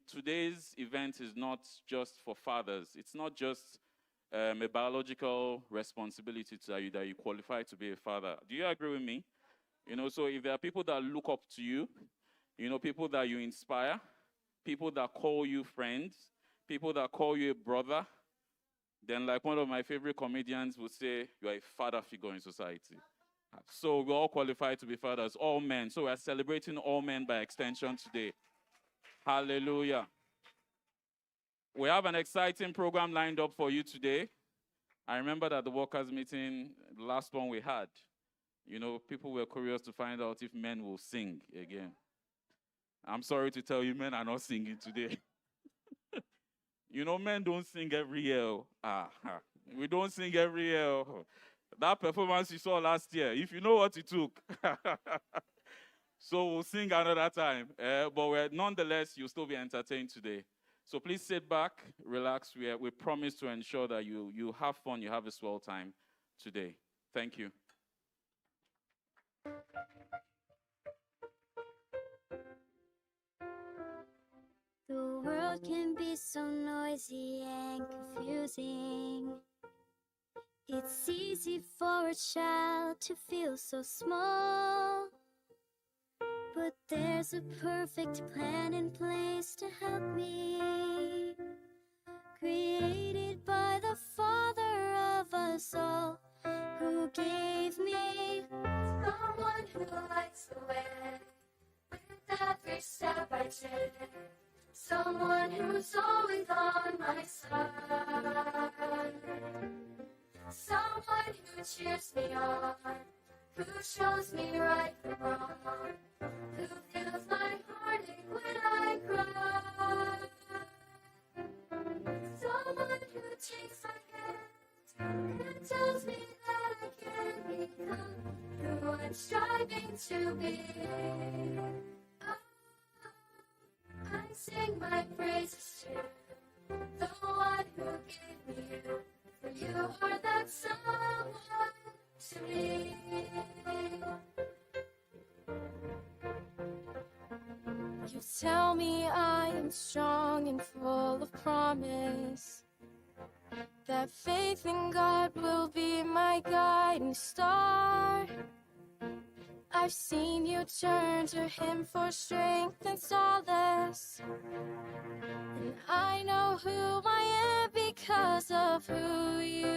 today's event is not just for fathers. It's not just a biological responsibility that you qualify to be a father. Do you agree with me? So if there are people that look up to you, people that you inspire, people that call you friends, people that call you a brother, then like one of my favorite comedians would say, you are a father figure in society. So we're all qualified to be fathers, all men. So we're celebrating all men by extension today. Hallelujah. We have an exciting program lined up for you today. I remember that the workers' meeting, the last one we had, people were curious to find out if men will sing again. I'm sorry to tell you, men are not singing today. Men don't sing every year. We don't sing every year. That performance you saw last year, if you know what it took. So we'll sing another time. But nonetheless, you'll still be entertained today. So please sit back, relax. We promise to ensure that you have fun, you have a swell time today. Thank you. The world can be so noisy and confusing. It's easy for a child to feel so small. But there's a perfect plan in place to help me. Created by the Father of us all, who gave me someone who lights the way with every step I take. Someone who's always on my side. Someone who cheers me on, who shows me right from wrong, who feels my heartache when I cry. Someone who takes my hand and tells me that I can become who I'm striving to be. I sing my praises to the one who gave me you. For you are that someone to me. You tell me I am strong and full of promise, that faith in God will be my guiding star. I've seen you turn to Him for strength and solace, and I know who I am because of who you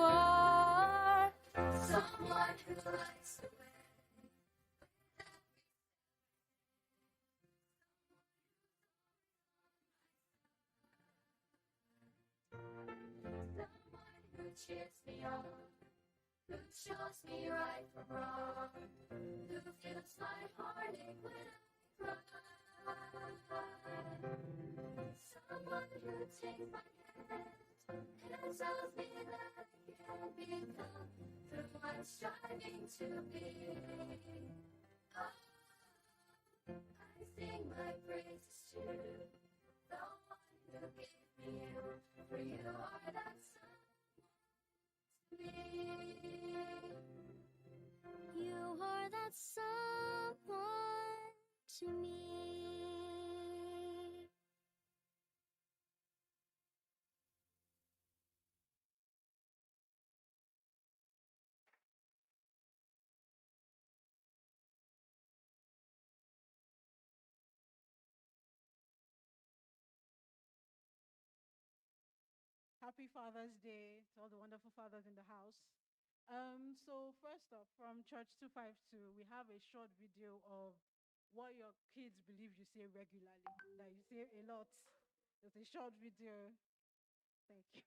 are. Someone who lights the way. Someone who cheers me on, who shows me right from wrong, who feels my heartache when I cry. Someone who takes my hand and tells me that I can become who I'm striving to be. Oh, I sing my praises to the one who gave me you, for you are that someone to me. You are that someone to me. Happy Father's Day to all the wonderful fathers in the house. So first off, from Church 252, we have a short video of what your kids believe you say regularly, that you say a lot. It's a short video. Thank you.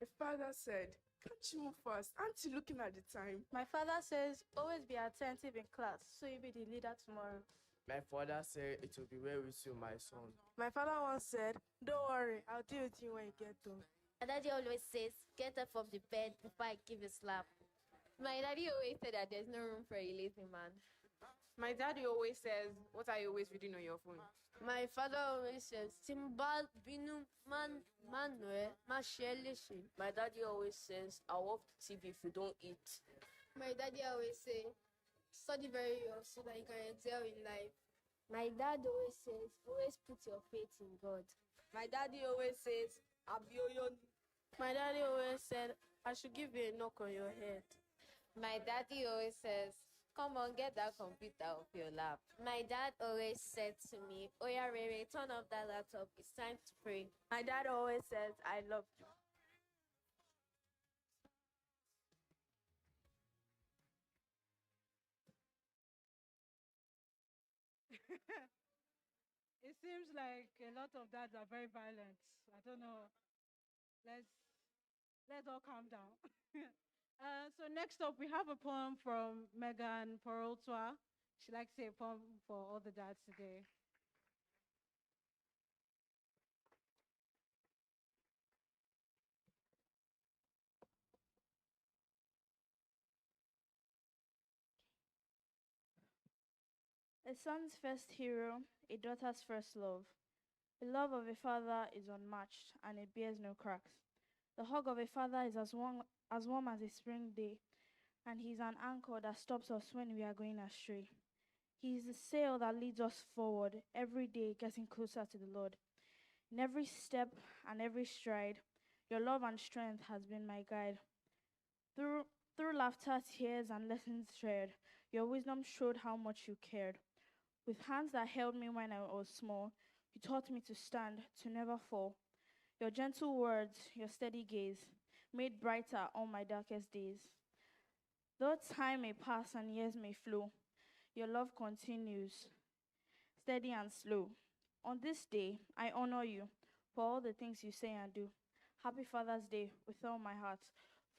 The father said, "Can't you move fast? Aren't you looking at the time?" My father says, always be attentive in class, so you'll be the leader tomorrow. My father said, it will be well with you, my son. My father once said, "Don't worry, I'll deal with you when you get home." My daddy always says, get up from the bed before I give you a slap. My daddy always said that there's no room for a lazy man. My daddy always says, what are you always reading on your phone? My father always says, Timbal binu man manwe mashelishi. My daddy always says, I'll off the TV if you don't eat. My daddy always say, study very well so that you can excel in life. My dad always says, always put your faith in God. My daddy always says, Abioyon. My daddy always said, I should give you a knock on your head. My daddy always says, come on, get that computer off your lap. My dad always said to me, Oya Rere, turn off that laptop. It's time to pray. My dad always says, I love you. It seems like a lot of dads are very violent. I don't know. Let's let's all calm down. So next up, we have a poem from Megan Peraltua. She likes to say a poem for all the dads today. A son's first hero, a daughter's first love. The love of a father is unmatched and it bears no cracks. The hug of a father is as warm as a spring day, and he's an anchor that stops us when we are going astray. He is the sail that leads us forward every day, getting closer to the Lord. In every step and every stride, your love and strength has been my guide. Through, through laughter, tears, and lessons shared, your wisdom showed how much you cared. With hands that held me when I was small, you taught me to stand, to never fall. Your gentle words, your steady gaze, made brighter all my darkest days. Though time may pass and years may flow, your love continues, steady and slow. On this day, I honor you for all the things you say and do. Happy Father's Day with all my heart.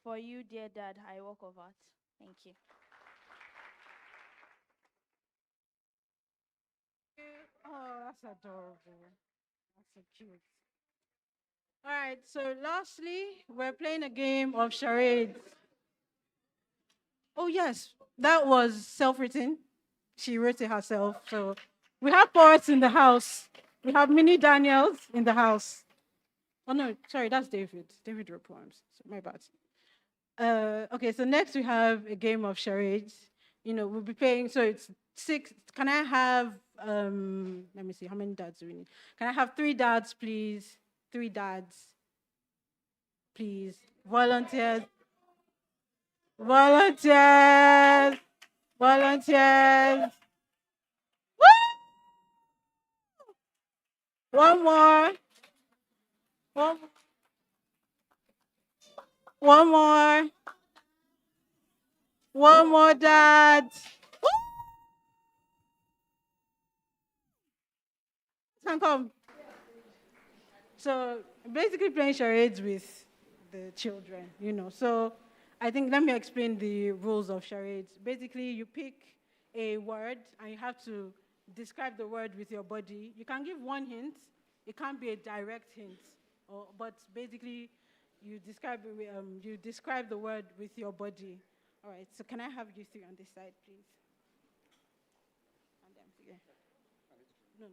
For you, dear Dad, I walk of art. Thank you. Oh, that's adorable. That's so cute. All right, so lastly, we're playing a game of charades. Oh, yes, that was self written. She wrote it herself. So we have poets in the house. We have mini Daniels in the house. Oh, no, sorry, that's David. David wrote poems. So my bad. Okay, so next we have a game of charades. We'll be playing, so it's 6. Can I have, let me see, how many dads do we need? Can I have 3 dads, please? 3 dads, please. Volunteers. Volunteers. Volunteers. Woo! One more. One more. One more, dad. Woo! Come. So basically playing charades with the children. So I think let me explain the rules of charades. Basically, you pick a word and you have to describe the word with your body. You can give one hint. It can't be a direct hint, but basically you describe the word with your body. All right. So can I have you 3 on this side, please? And yeah. No.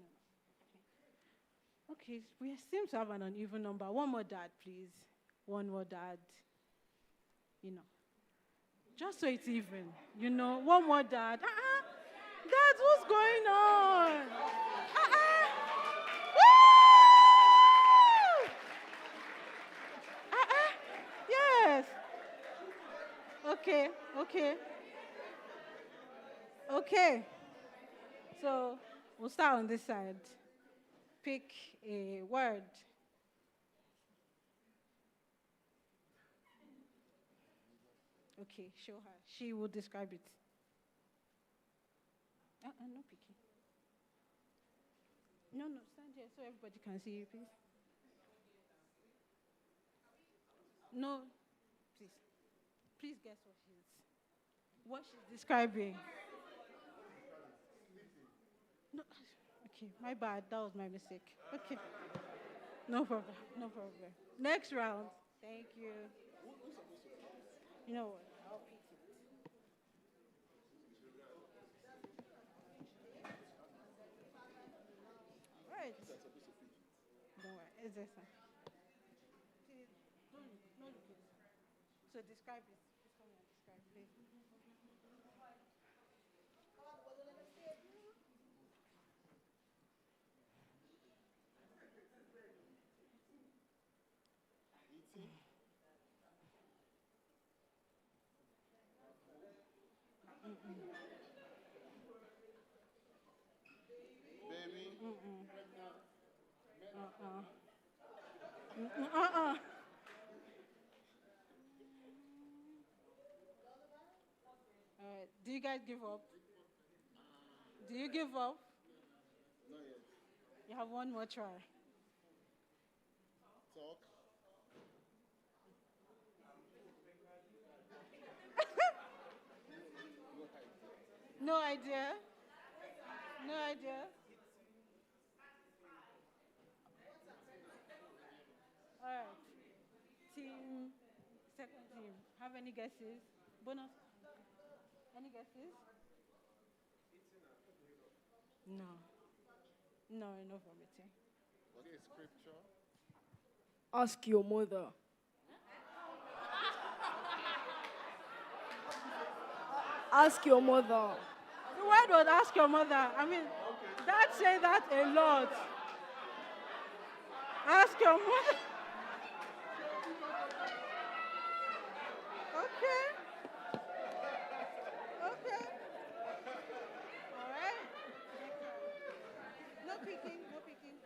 Okay, we seem to have an uneven number. One more dad, please. One more dad. Just so it's even. One more dad. Dad, what's going on? Woo! Yes. Okay. So we'll start on this side. Pick a word. Okay, show her. She will describe it. No picking. No, stand here so everybody can see you, please. No, please. Please guess what she's describing. No, okay, my bad. That was my mistake. Okay. No problem. Next round. Thank you. You know what? I'll pick it. Right. Don't worry. It's this one. Please, don't look. No looking. So describe it. Just come and describe, please. Baby. All right. Do you guys give up? Do you give up? Not yet. You have one more try. Talk. No idea? No idea? All right. Team, second team. Have any guesses? Bonus. Any guesses? No. No, no vomiting. Was it a scripture? Ask your mother. Ask your mother. The word was ask your mother. I mean, Dad say that a lot. Ask your mother. Okay. Okay. All right. No peeking, no peeking.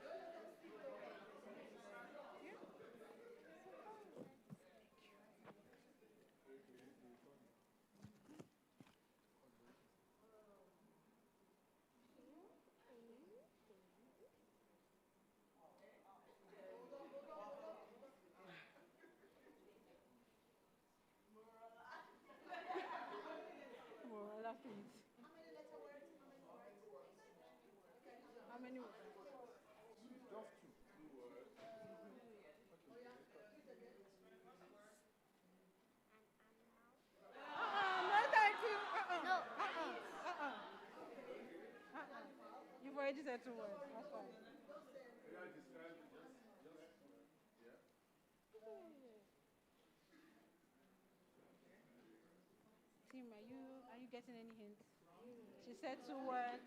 Moral, please. How many words? No, thank you. No. You've already said 2 words. That's fine. Tim, are you getting any hints? She said 2 words.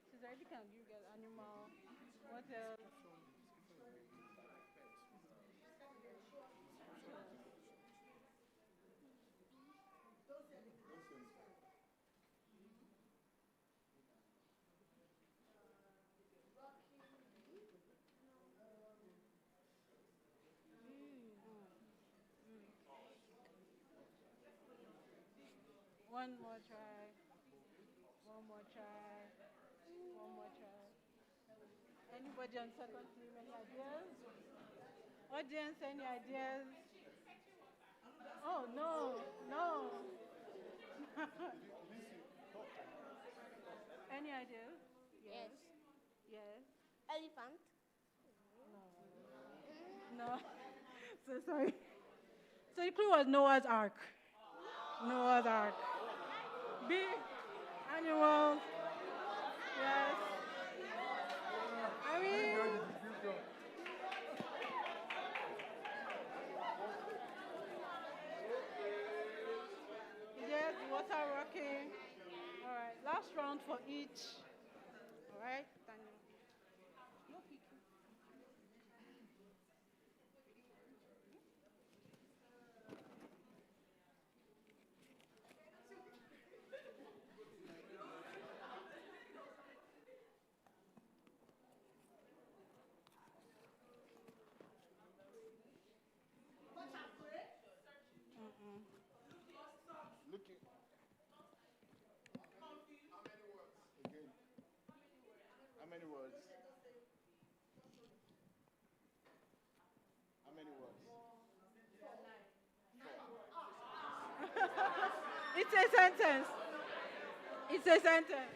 She's already can you get animal. What else? One more try. One more try. One more try. Anybody on second team, any ideas? Audience, any ideas? Oh, no, no. Any ideas? Yes. Yes. Elephant. No. So sorry. So the clue was Noah's Ark. Noah's Ark. Big animals. Yes. I mean, yes, water rocking. All right, last round for each. All right, Daniel. No peeking. Looking. Again. How many words? How many words? It's a sentence. It's a sentence.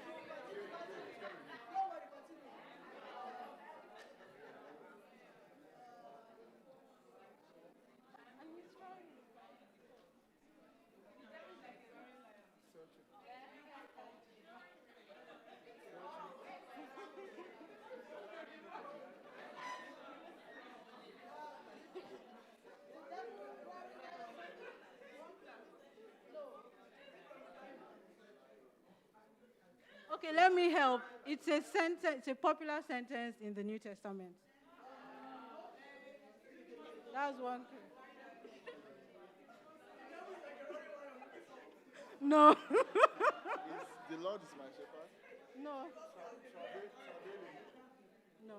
Okay, let me help. It's a sentence, it's a popular sentence in the New Testament. That's one clue. No. The Lord is my shepherd. No. No.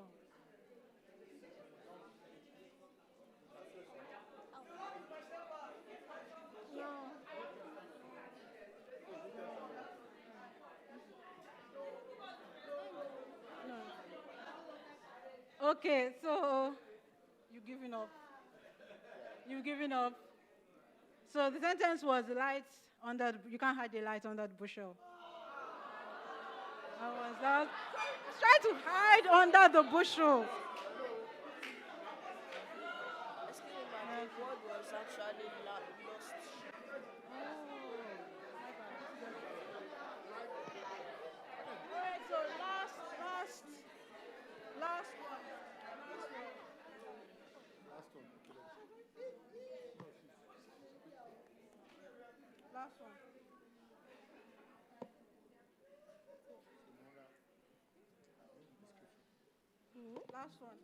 No. No. Okay, so you've given up. You've given up. So the sentence was light under you can't hide the light under the bushel. How was that? Try to hide under the bushel. Excuse me, ma'am. The word was actually lost. Alright, so last one. Last one. Last one.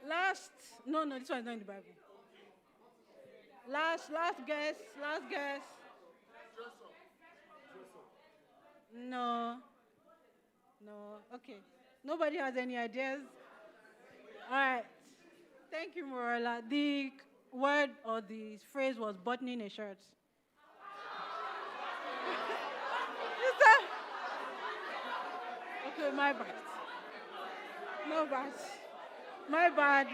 Last. No, this one is not in the Bible. Last guess. No. Okay. Nobody has any ideas? All right. Thank you, Morella. The word or the phrase was buttoning a shirt. Is that? Okay, my bad. No bad. My bad.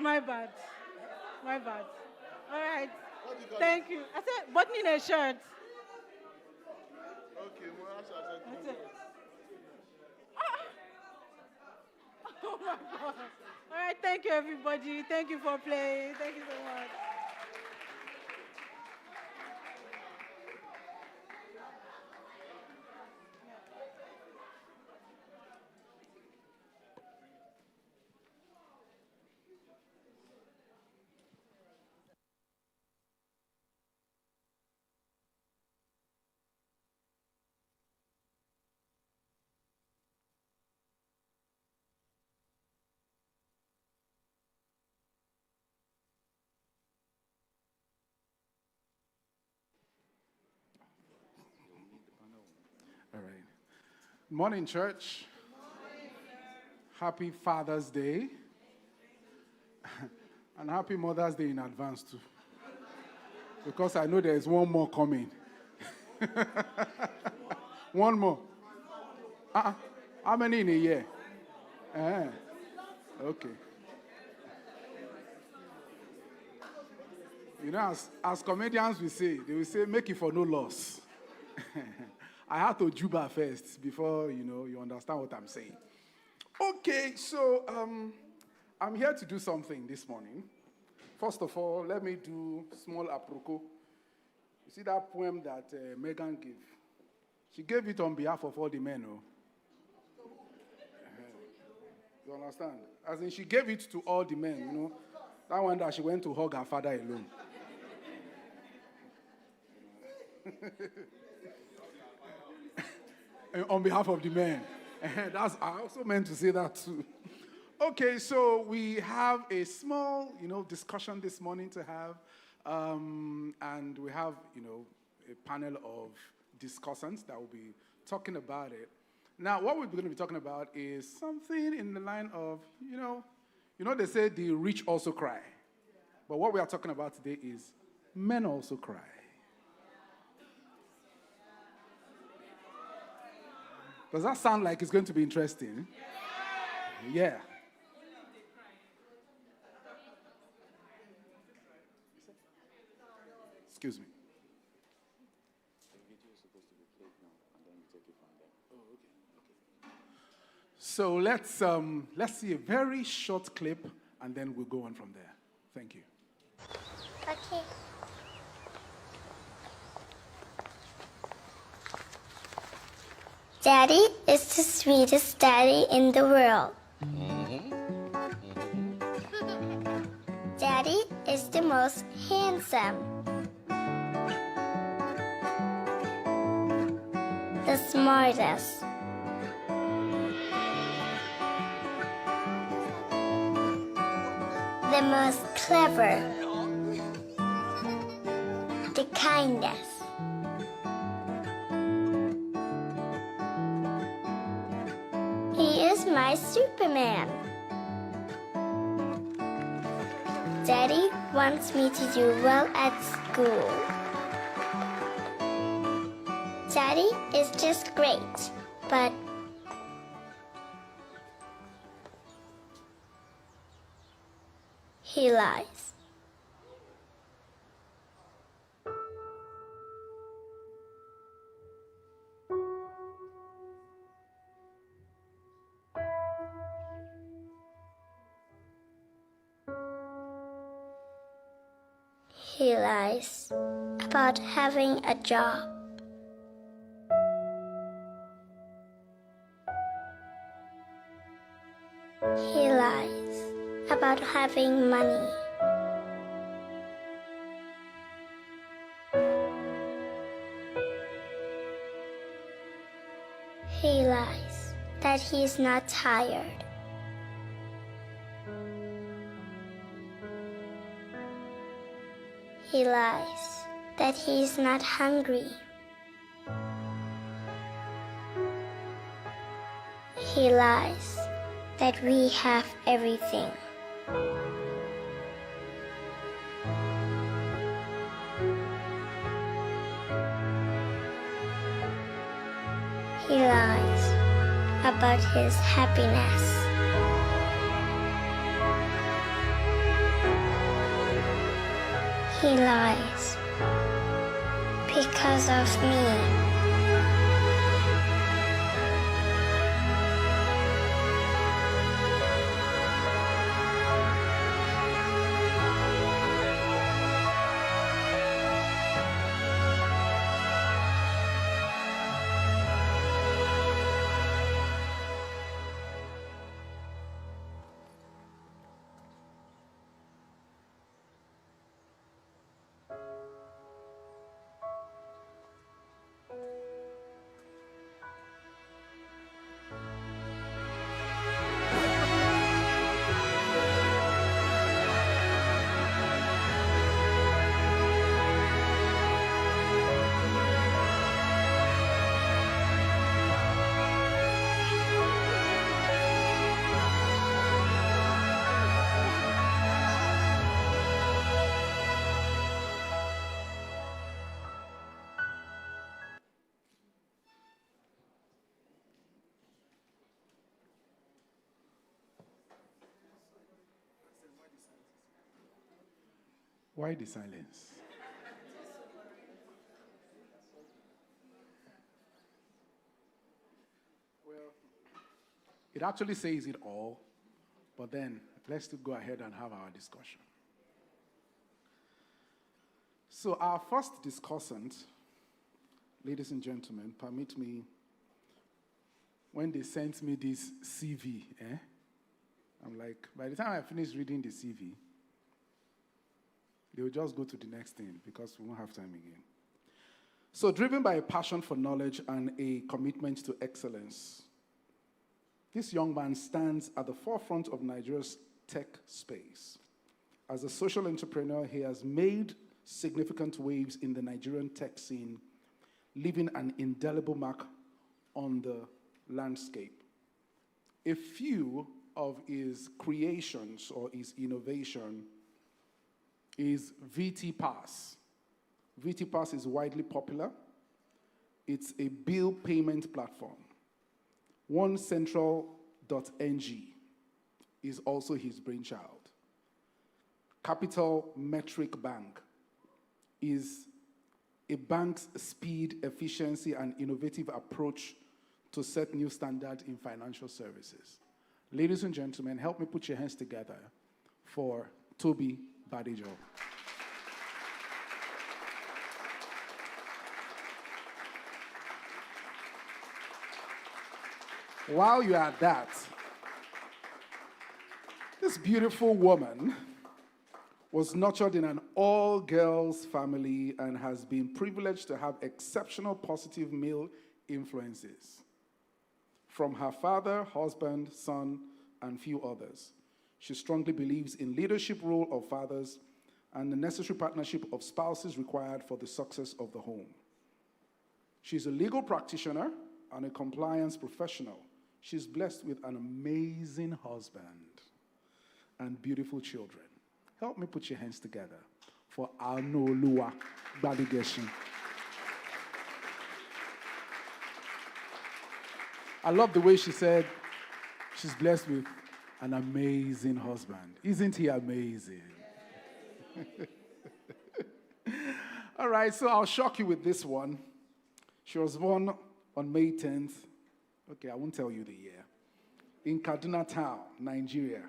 All right. Thank you. I said buttoning a shirt. Okay, well, That's it. Oh my God. All right, thank you, everybody. Thank you for playing. Thank you so much. All right. Morning, church. Happy Father's Day. And happy Mother's Day in advance, too. Because I know there's one more coming. One more. How many in a year? Okay. You know, as comedians they will say, make it for no loss. I had to juba first before, you understand what I'm saying. Okay, so I'm here to do something this morning. First of all, let me do small apropos. You see that poem that Megan gave? She gave it on behalf of all the men, You understand? As in, she gave it to all the men, That one that she went to hug her father alone. On behalf of the men. I also meant to say that too. Okay, so we have a small, discussion this morning to have. And we have, a panel of discussants that will be talking about it. Now, what we're going to be talking about is something in the line of, they say the rich also cry. But what we are talking about today is men also cry. Does that sound like it's going to be interesting? Yeah. Excuse me. So let's see a very short clip, and then we'll go on from there. Thank you. Okay. Daddy is the sweetest daddy in the world. Daddy is the most handsome, the smartest, the most clever, the kindest. He is my Superman. Daddy wants me to do well at school. Daddy is just great, but he lies. He lies about having a job. He lies about having money. He lies that he's not tired. He lies that he's not hungry. He lies that we have everything. He lies about his happiness. He lies because of me. Why the silence? Well, it actually says it all, but then let's still go ahead and have our discussion. So our first discussant, ladies and gentlemen, permit me, when they sent me this CV, I'm like, by the time I finish reading the CV, they will just go to the next thing because we won't have time again. So, driven by a passion for knowledge and a commitment to excellence, this young man stands at the forefront of Nigeria's tech space. As a social entrepreneur, he has made significant waves in the Nigerian tech scene, leaving an indelible mark on the landscape. A few of his creations or his innovation is VT Pass. VT Pass is widely popular. It's a bill payment platform. OneCentral.ng is also his brainchild. Capital Metric Bank is a bank's speed, efficiency, and innovative approach to set new standards in financial services. Ladies and gentlemen, help me put your hands together for Toby Badijo. While you're at that, this beautiful woman was nurtured in an all-girls family and has been privileged to have exceptional positive male influences from her father, husband, son, and few others. She strongly believes in leadership role of fathers and the necessary partnership of spouses required for the success of the home. She's a legal practitioner and a compliance professional. She's blessed with an amazing husband and beautiful children. Help me put your hands together for Anoluwa Badigeshin. I love the way she said she's blessed with an amazing husband. Isn't he amazing? All right, so I'll shock you with this one. She was born on May 10th. Okay, I won't tell you the year. In Kaduna Town, Nigeria.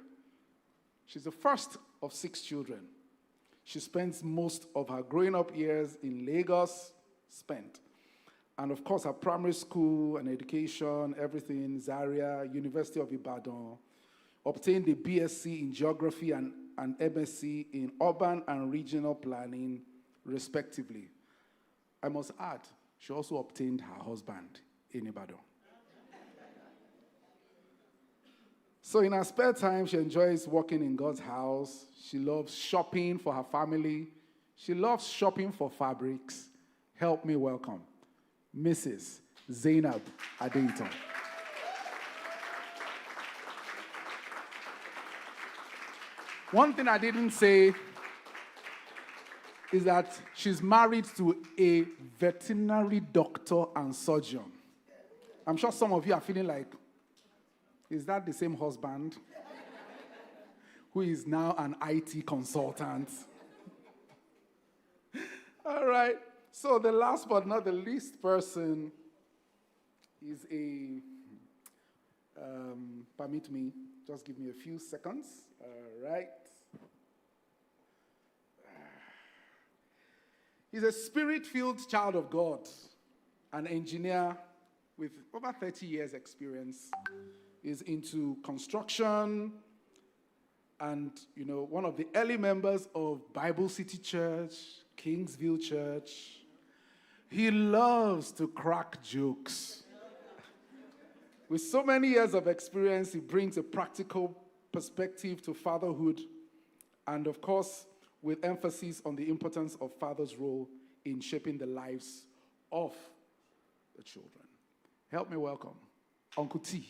She's the first of 6 children. She spends most of her growing up years in Lagos, and of course her primary school and education, everything, Zaria, University of Ibadan, obtained a BSc in geography and MSc in urban and regional planning, respectively. I must add, she also obtained her husband in Ibadan. So in her spare time, she enjoys working in God's house. She loves shopping for her family. She loves shopping for fabrics. Help me welcome Mrs. Zainab Adeyton. One thing I didn't say is that she's married to a veterinary doctor and surgeon. I'm sure some of you are feeling like, is that the same husband who is now an IT consultant? All right. So the last but not the least person is permit me, just give me a few seconds. All right. He's a spirit-filled child of God, an engineer with over 30 years experience. Is into construction and, one of the early members of Bible City Church, Kingsville Church. He loves to crack jokes. With so many years of experience, he brings a practical perspective to fatherhood and, of course, with emphasis on the importance of father's role in shaping the lives of the children. Help me welcome Uncle T.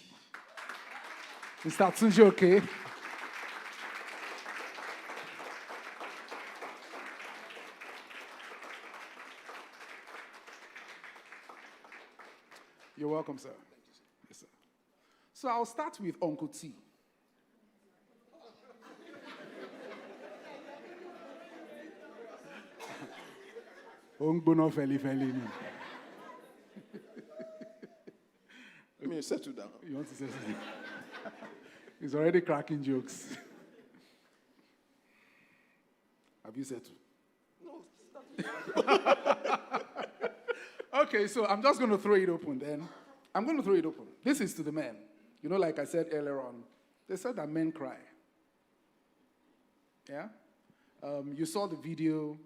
Mr. Tunji, okay? You're welcome, sir. Yes, sir. So I'll start with Uncle T. Let me settle down. You want to settle down? He's already cracking jokes. Have you settled? No. Okay, so I'm just going to throw it open then. I'm going to throw it open. This is to the men. Like I said earlier on, they said that men cry. Yeah? You saw the video,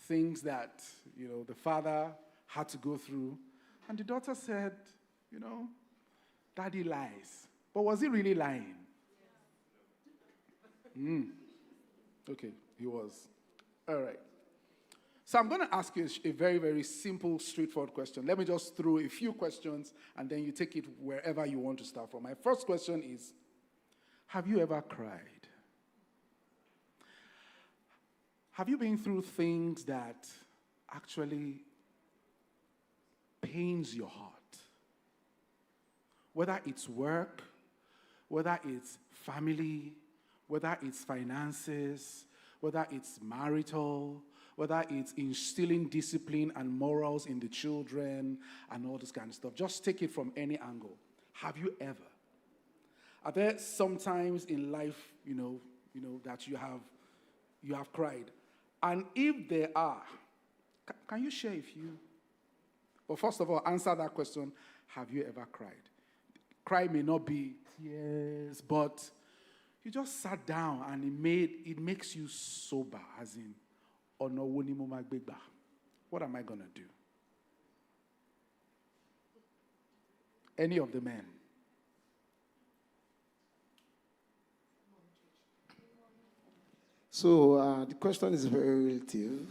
things that, the father had to go through. And the daughter said, Daddy lies. But was he really lying? Okay, he was. All right. So I'm going to ask you a very, very simple, straightforward question. Let me just throw a few questions, and then you take it wherever you want to start from. My first question is, have you ever cried? Have you been through things that actually pains your heart? Whether it's work, whether it's family, whether it's finances, whether it's marital, whether it's instilling discipline and morals in the children and all this kind of stuff. Just take it from any angle. Have you ever? Are there some times in life, that you have cried? And if there are, can you share a few? Well, first of all, answer that question. Have you ever cried? Cry may not be tears, but You just sat down and it makes you sober, as in, "Ono wo ni mo ma gbe gba? What am I going to do?" Any of the men? So the question is very relative.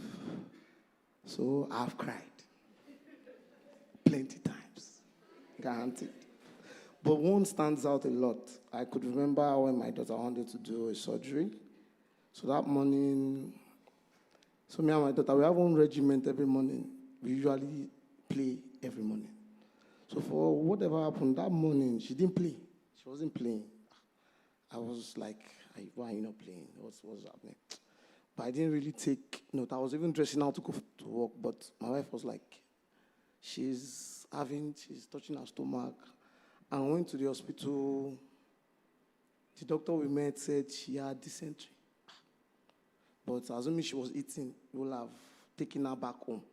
So I've cried plenty times, guaranteed. But one stands out a lot. I could remember when my daughter wanted to do a surgery. So that morning, so me and my daughter, we have one regiment every morning. We usually play every morning. So for whatever happened that morning, she didn't play. She wasn't playing. I was like, why are you not playing? What's happening? But I didn't really take note. I was even dressing out to go to work, but my wife was like, she's touching her stomach. And I went to the hospital. The doctor we met said she had dysentery. But assuming she was eating, we would have taken her back home.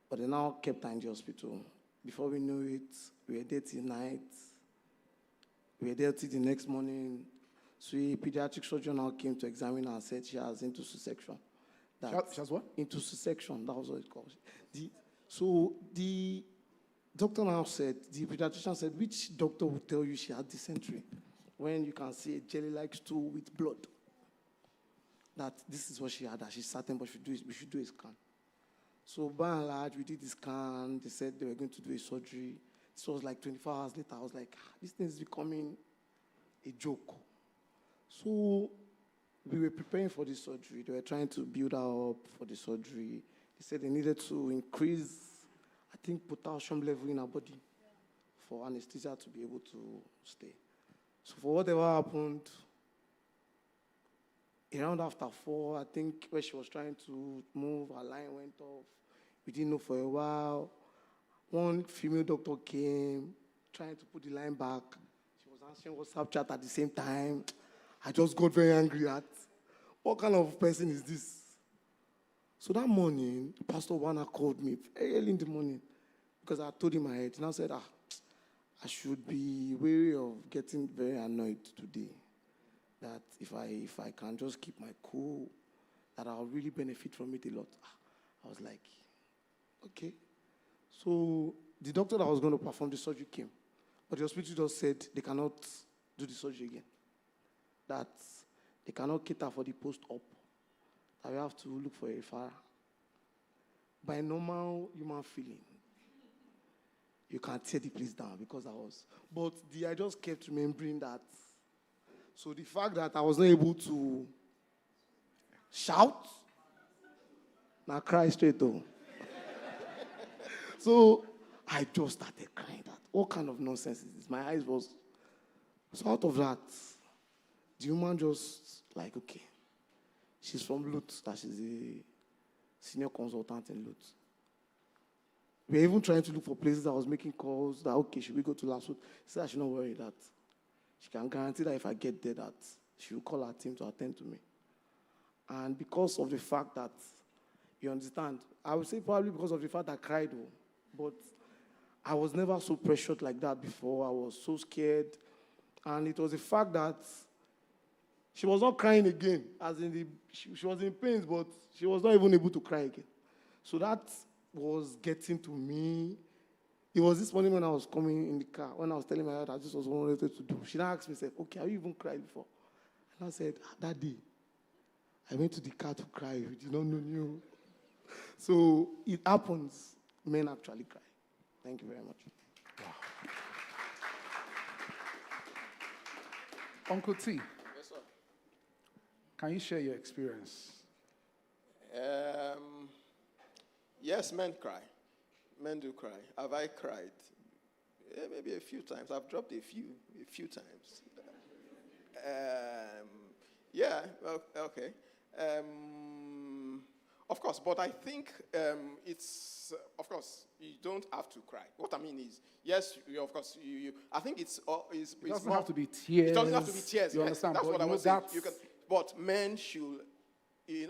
But they now kept her in the hospital. Before we knew it, we were there till night. We were there till the next morning. So a pediatric surgeon now came to examine her and said she has intussussection. She has what? Intussussection, that was what it called. So the doctor now said, the pediatrician said, which doctor will tell you she had dysentery when you can see a jelly-like stool with blood? That this is what she had, that she's certain, but we should do a scan. So by and large, we did the scan. They said they were going to do a surgery. This was like 24 hours later. I was like, this thing is becoming a joke. So we were preparing for the surgery. They were trying to build her up for the surgery. They said they needed to increase, I think, potassium level in her body for anesthesia to be able to stay. So for whatever happened, around after 4, I think, where she was trying to move, her line went off. We didn't know for a while. One female doctor came, trying to put the line back. She was answering WhatsApp chat at the same time. I just got very angry at, what kind of person is this? So that morning, Pastor Warner called me very early in the morning because I told him ahead. And I said, I should be wary of getting very annoyed today. That if I can just keep my cool, that I'll really benefit from it a lot. I was like, okay. So the doctor that was going to perform the surgery came. But the hospital just said they cannot do the surgery again. That they cannot cater for the post-op. That we have to look for a referral. By normal human feeling, you can tear the place down because I was. But I just kept remembering that. So the fact that I was not able to shout, now cry straight though. So I just started crying. That what kind of nonsense is this? My eyes was. So out of that, the woman just like, okay, she's from Lut, that she's a senior consultant in Lut. We were even trying to look for places. I was making calls that, okay, should we go to Lasut? She said I should not worry that. She can guarantee that if I get there, that she will call her team to attend to me. And because of the fact that, you understand, I would say probably because of the fact that I cried, but I was never so pressured like that before. I was so scared. And it was the fact that she was not crying again, as in she was in pain, but she was not even able to cry again. So that was getting to me. It was this morning when I was coming in the car, when I was telling my daughter this was what I wanted to do. She now asked me, said, okay, have you even cried before? And I said, that day, I went to the car to cry. We did not know you. So it happens. Men actually cry. Thank you very much. Wow. Uncle T. Yes, sir. Can you share your experience? Yes, men cry. Men do cry. Have I cried? Yeah, maybe a few times. I've dropped a few times. Yeah, well, okay. Of course, but I think it's, of course, you don't have to cry. What I mean is, yes, of course, I think it's it doesn't have to be tears. It doesn't have to be tears. You Yes, understand? that's But what I you was know, saying. But men should,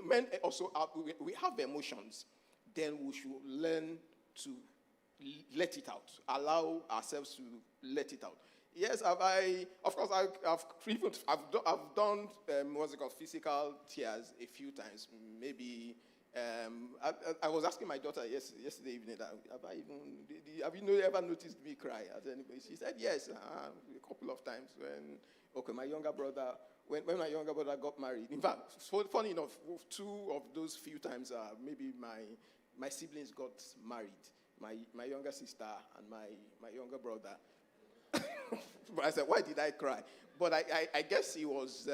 men also, we have emotions. Then we should learn to let it out. Allow ourselves to let it out. Yes, of course, I've done, what's it called, physical tears a few times. Maybe, I was asking my daughter yesterday evening, have you ever noticed me cry? Anybody? She said, yes, a couple of times my younger brother, when my younger brother got married. In fact, funny enough, two of those few times, maybe my siblings got married. My younger sister and my younger brother. But I said, why did I cry? But I guess it was,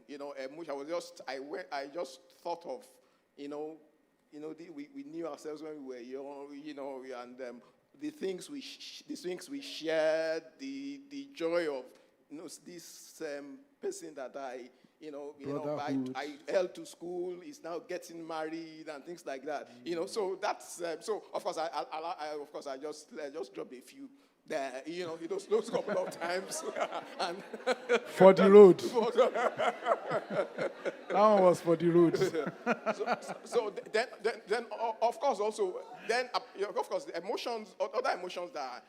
emotion. I just thought of, we knew ourselves when we were young, and the things we shared, the joy of, this person that I held to school is now getting married and things like that. So that's so. Of course, I just dropped a few there. Those couple of times. And for the road. That one was for the road. so then of course also then of course the emotions, other emotions that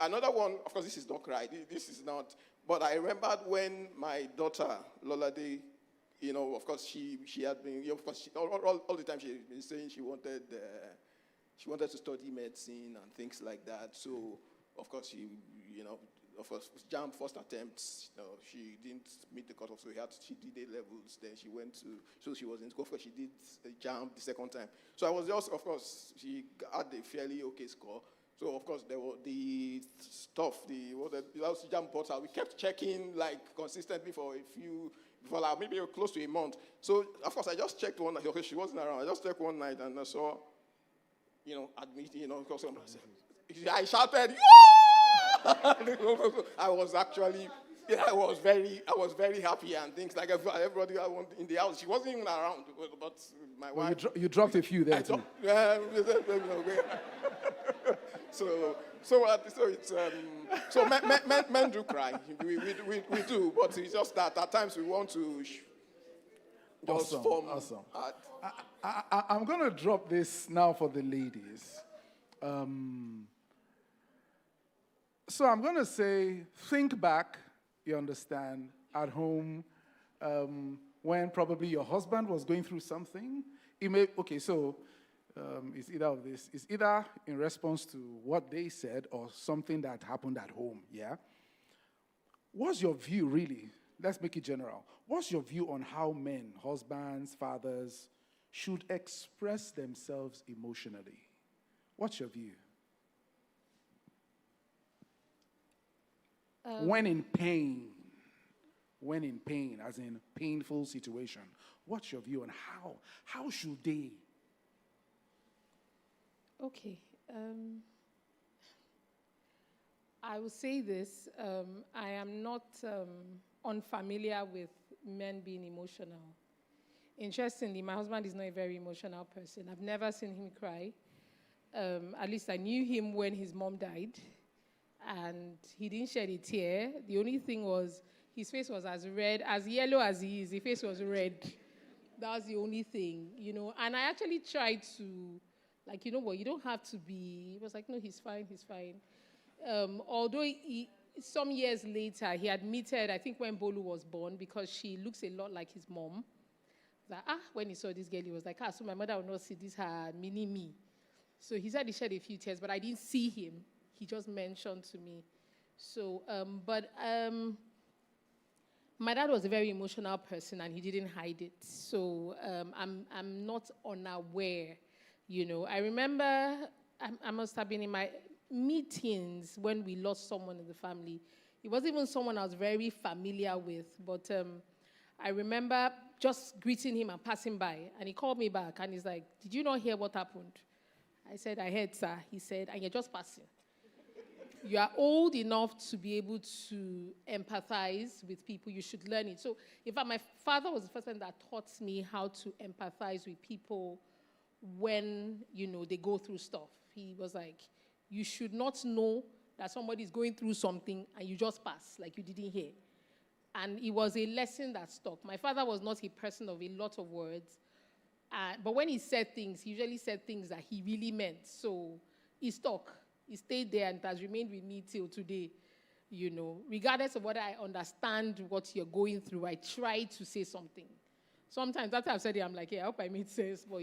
another one. Of course, this is not cry. This is not. But I remembered when my daughter, Lolade, of course, she had been, of course, all the time she had been saying she wanted to study medicine and things like that. So, of course, of course, JAMB first attempts, she didn't meet the cutoff, so she did A levels. Then she went to, so she was in school. Of course, she did JAMB the second time. So I was just, of course, she had a fairly okay score. So, of course, there were the stuff, the JAMB portal. We kept checking, consistently for maybe close to a month. So, of course, I just checked one night. Okay, she wasn't around. I just checked one night, and I saw, admitting, because I shouted, yeah! I was very happy and things like everybody in the house. She wasn't even around, but my wife. You dropped a few there too. So men do cry. We do, but it's just that at times we want to just form. Awesome. I'm going to drop this now for the ladies. So I'm going to say, think back, you understand, at home, when probably your husband was going through something. It's either of this. It's either in response to what they said or something that happened at home, yeah? What's your view, really? Let's make it general. What's your view on how men, husbands, fathers, should express themselves emotionally? What's your view? When in pain, as in painful situation, what's your view on how should they? Okay. I will say this. I am not unfamiliar with men being emotional. Interestingly, my husband is not a very emotional person. I've never seen him cry. At least I knew him when his mom died. And he didn't shed a tear. The only thing was his face was as yellow as he is. His face was red. That was the only thing, And I actually tried to, you don't have to be. He was like, no, he's fine. Although some years later, he admitted, I think when Bolu was born, because she looks a lot like his mom. When he saw this girl, he was like, so my mother will not see this, her mini me. So he said he shed a few tears, but I didn't see him. He just mentioned to me. So, my dad was a very emotional person, and he didn't hide it. So I'm not unaware. I remember I must have been in my mid-teens when we lost someone in the family. It wasn't even someone I was very familiar with, but I remember just greeting him and passing by, and he called me back, and he's like, "Did you not hear what happened?" I said, "I heard, sir." He said, "And you're just passing. You are old enough to be able to empathize with people. You should learn it." So, in fact, my father was the first one that taught me how to empathize with people when, they go through stuff. He was like, you should not know that somebody is going through something and you just pass, like you didn't hear. And it was a lesson that stuck. My father was not a person of a lot of words, but when he said things, he usually said things that he really meant. So, he stuck. He stayed there and it has remained with me till today. Regardless of whether I understand what you're going through, I try to say something. Sometimes after I've said it, I'm like, yeah, I hope I made sense, but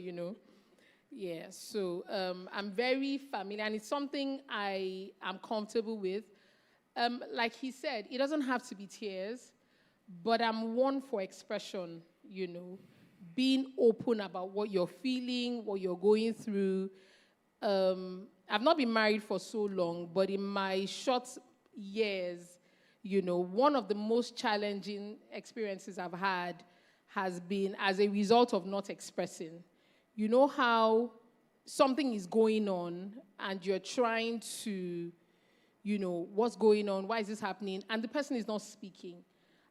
yeah. So I'm very familiar, and it's something I am comfortable with. Like he said, it doesn't have to be tears, but I'm one for expression, being open about what you're feeling, what you're going through. I've not been married for so long, but in my short years, one of the most challenging experiences I've had has been as a result of not expressing. You know how something is going on and you're trying to, what's going on? Why is this happening? And the person is not speaking.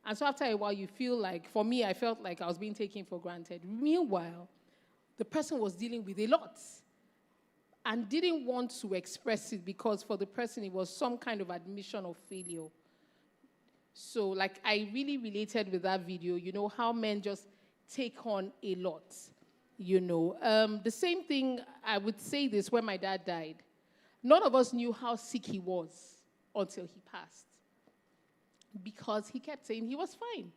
And so after a while, you feel like, for me, I felt like I was being taken for granted. Meanwhile, the person was dealing with a lot and didn't want to express it because for the person, it was some kind of admission of failure. So, I really related with that video, how men just take on a lot, The same thing, I would say this when my dad died. None of us knew how sick he was until he passed. Because he kept saying he was fine.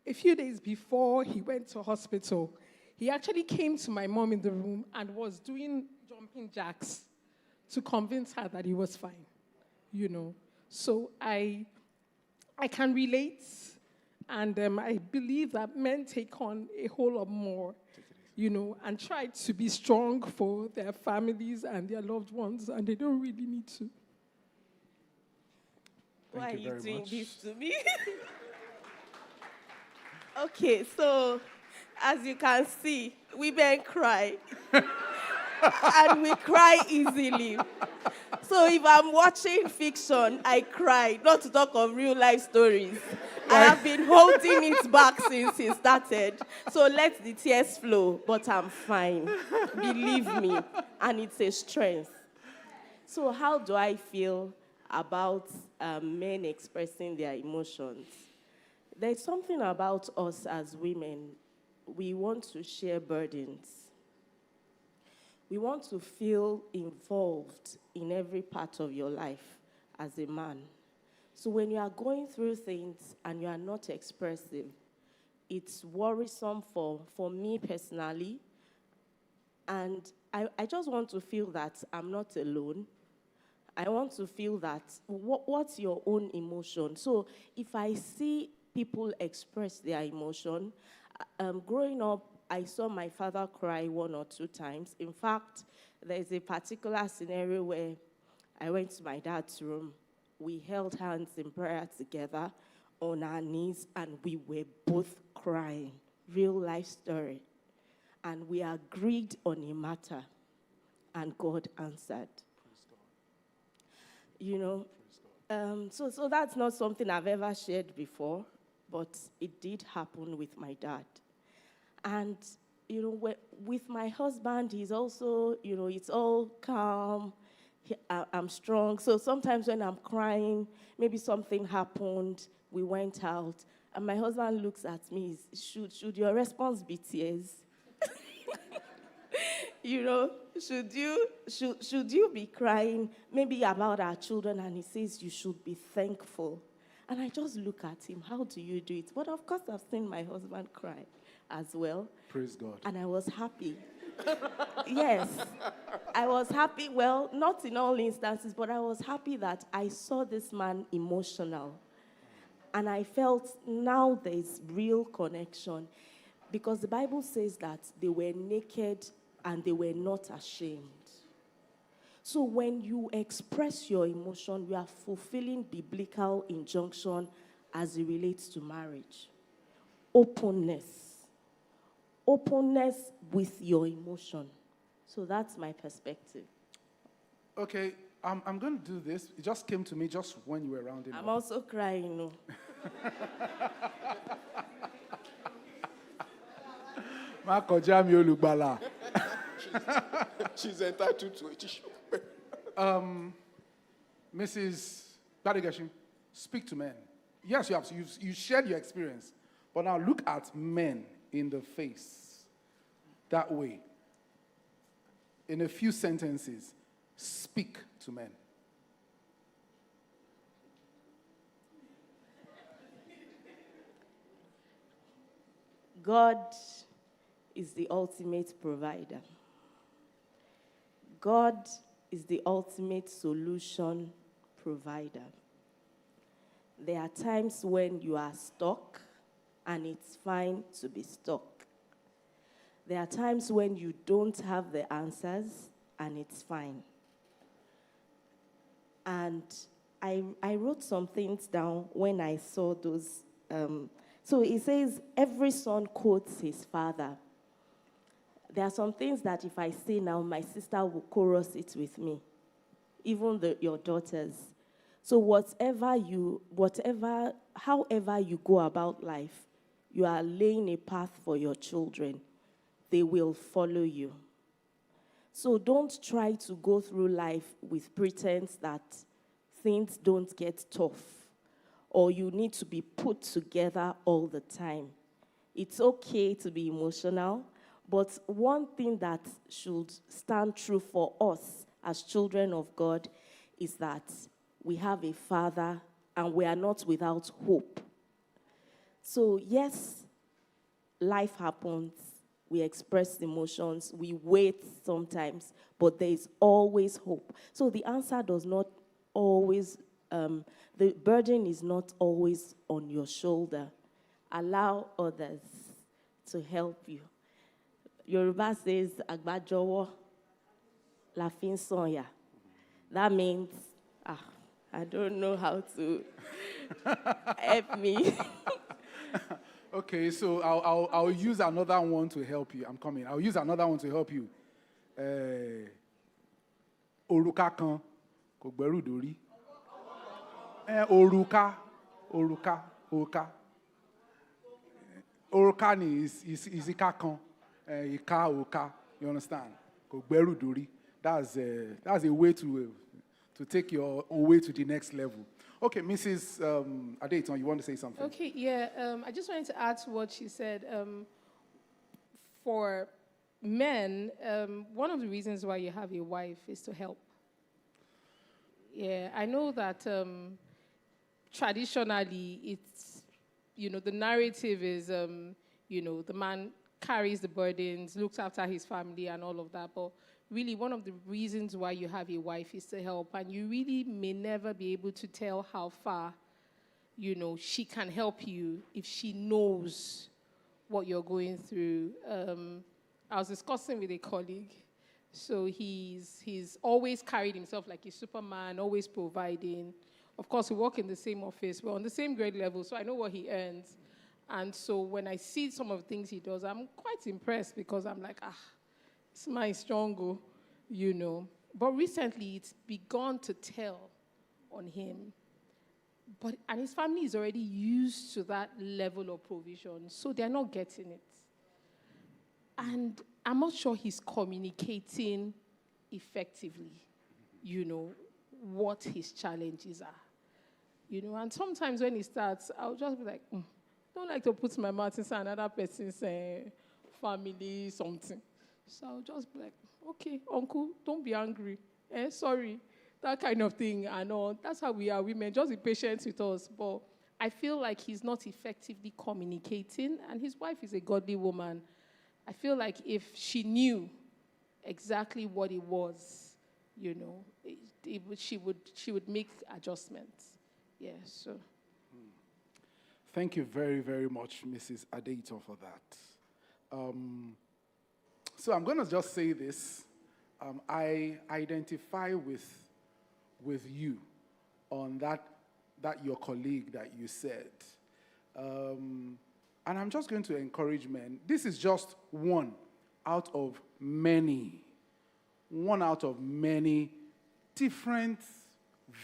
A few days before he went to hospital, he actually came to my mom in the room and was doing jumping jacks to convince her that he was fine. So I can relate, and I believe that men take on a whole lot more, and try to be strong for their families and their loved ones, and they don't really need to. Why are you doing this to me? Okay, so as you can see, women cry. And we cry easily. So if I'm watching fiction, I cry, not to talk of real life stories. I have been holding it back since it started. So let the tears flow, but I'm fine. Believe me. And it's a strength. So how do I feel about men expressing their emotions? There's something about us as women. We want to share burdens. We want to feel involved in every part of your life as a man. So when you are going through things and you are not expressive, it's worrisome for me personally. And I just want to feel that I'm not alone. I want to feel that, what's your own emotion? So if I see people express their emotion, growing up, I saw my father cry 1 or 2 times. In fact, there's a particular scenario where I went to my dad's room. We held hands in prayer together on our knees, and we were both crying. Real life story. And we agreed on a matter, and God answered. So that's not something I've ever shared before, but it did happen with my dad. And, with my husband, he's also, it's all calm. I'm strong. So sometimes when I'm crying, maybe something happened, we went out, and my husband looks at me, should your response be tears? Should you be crying maybe about our children? And he says, you should be thankful. And I just look at him, how do you do it? But of course, I've seen my husband cry as well. Praise God. And I was happy. Yes, I was happy. Well, not in all instances, but I was happy that I saw this man emotional. And I felt now there's real connection. Because the Bible says that they were naked and they were not ashamed. So when you express your emotion, you are fulfilling biblical injunction as it relates to marriage. Openness. Openness with your emotion. So that's my perspective. Okay, I'm going to do this. It just came to me just when you were rounding up. I'm also crying, no. She's entitled to a tissue. Mrs. Badigashin, speak to men. Yes, you shared your experience, but now look at men in the face that way. in a few sentences, speak to men. God is the ultimate provider. God is the ultimate solution provider. There are times when you are stuck, and it's fine to be stuck. There are times when you don't have the answers, and it's fine. And I wrote some things down when I saw those. So it says, every son quotes his father. There are some things that if I say now, my sister will chorus it with me, even your daughters. So however you go about life, you are laying a path for your children. They will follow you. So don't try to go through life with pretense that things don't get tough or you need to be put together all the time. It's okay to be emotional, but one thing that should stand true for us as children of God is that we have a Father and we are not without hope. So yes, life happens. We express emotions. We wait sometimes, but there is always hope. So the answer does not always, the burden is not always on your shoulder. Allow others to help you. Yoruba says, Agbajowo lafin sonya. That means, I don't know how to help me. Okay, so I'll use another one to help you. I'm coming. I'll use another one to help you. Oruka kan kò gbẹ́rù dórí. Oruka. Oruka ni is ika kan. Ika oruka. You understand? Kò gbẹ́rù dórí. That's a way to take your way to the next level. Okay, Mrs. Adeyton, you want to say something? Okay, yeah. I just wanted to add to what she said. For men, one of the reasons why you have a wife is to help. Yeah, I know that traditionally it's, the narrative is, the man carries the burdens, looks after his family and all of that, but really, one of the reasons why you have a wife is to help, and you really may never be able to tell how far, she can help you if she knows what you're going through. I was discussing with a colleague, so he's always carried himself like a Superman, always providing. Of course, we work in the same office, we're on the same grade level, so I know what he earns. And so when I see some of the things he does, I'm quite impressed because I'm like, it's my strong, But recently, it's begun to tell on him. And his family is already used to that level of provision, so they're not getting it. And I'm not sure he's communicating effectively, what his challenges are. And sometimes when he starts, I'll just be like, don't like to put my mouth inside another person's family, something. So I'll just be like, okay, uncle, don't be angry. Sorry. That kind of thing. And all. That's how we are women. Just be patient with us. But I feel like he's not effectively communicating. And his wife is a godly woman. I feel like if she knew exactly what it was, she would make adjustments. Yeah, so. Thank you very, very much, Mrs. Adeyton, for that. So I'm going to just say this. I identify with you on that your colleague that you said. And I'm just going to encourage men. This is just one out of many different,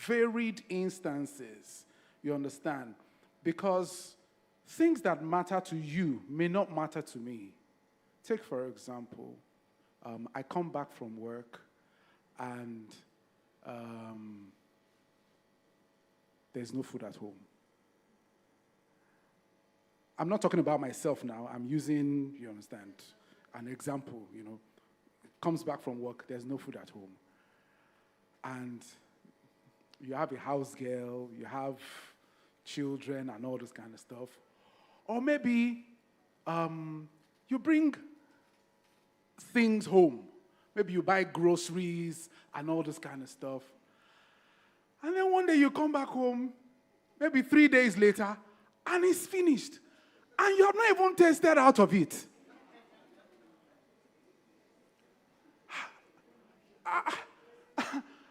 varied instances. You understand? Because things that matter to you may not matter to me. Take, for example, I come back from work and there's no food at home. I'm not talking about myself now. I'm using, you understand, an example, comes back from work, there's no food at home. And you have a house girl, you have children and all this kind of stuff. Or maybe you bring things home. Maybe you buy groceries and all this kind of stuff. And then one day you come back home, maybe 3 days later, and it's finished. And you have not even tasted out of it.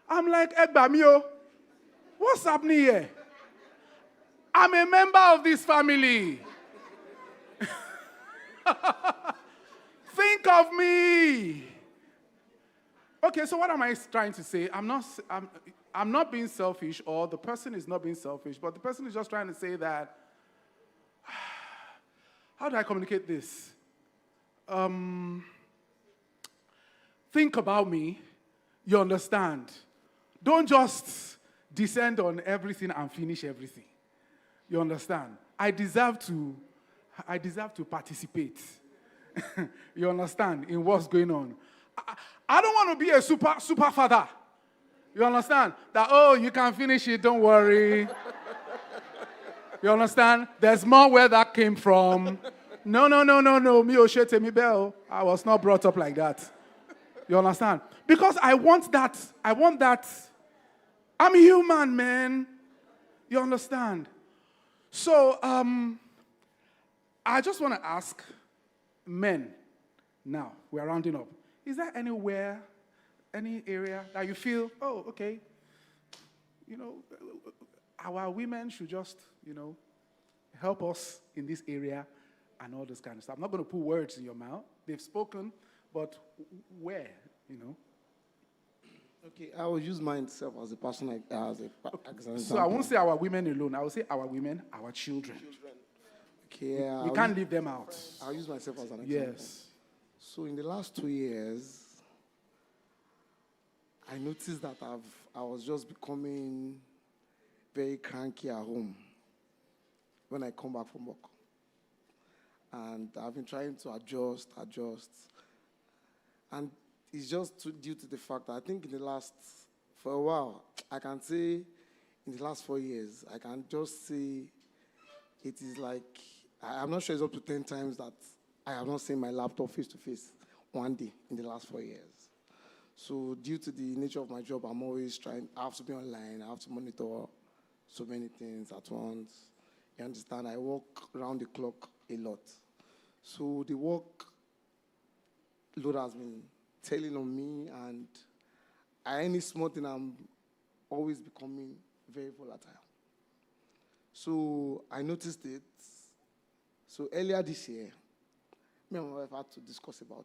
I'm like, Egbamio, what's happening here? I'm a member of this family. Think of me. Okay, so what am I trying to say? I'm not being selfish, or the person is not being selfish, but the person is just trying to say that, how do I communicate this? Think about me, you understand. Don't just descend on everything and finish everything. You understand? I deserve to participate. You understand, in what's going on. I don't want to be a super father. You understand? That, oh, you can finish it, don't worry. You understand? There's more where that came from. No. Me Oshete mi bell. I was not brought up like that. You understand? Because I want that. I'm human, man. You understand? So, I just want to ask men, now, we're rounding up. Is there anywhere, any area that you feel, oh, okay, our women should just, help us in this area and all this kind of stuff? I'm not going to put words in your mouth. They've spoken, but where, Okay, I will use myself as a person, as an example. So I won't say our women alone. I will say our women, our children. Okay, we can't leave them out. I'll use myself as an example. Yes. So in the last 2 years, I noticed that I was just becoming very cranky at home when I come back from work. And I've been trying to adjust. And it's just due to the fact that I think for a while, I can say in the last 4 years, I can just say it is like, I'm not sure it's up to 10 times that I have not seen my laptop face to face one day in the last 4 years. So due to the nature of my job, I'm always I have to be online, I have to monitor so many things at once. You understand? I work around the clock a lot. So the work load has been telling on me, and at any small thing, I'm always becoming very volatile. So I noticed it. So earlier this year, me and my wife had to discuss about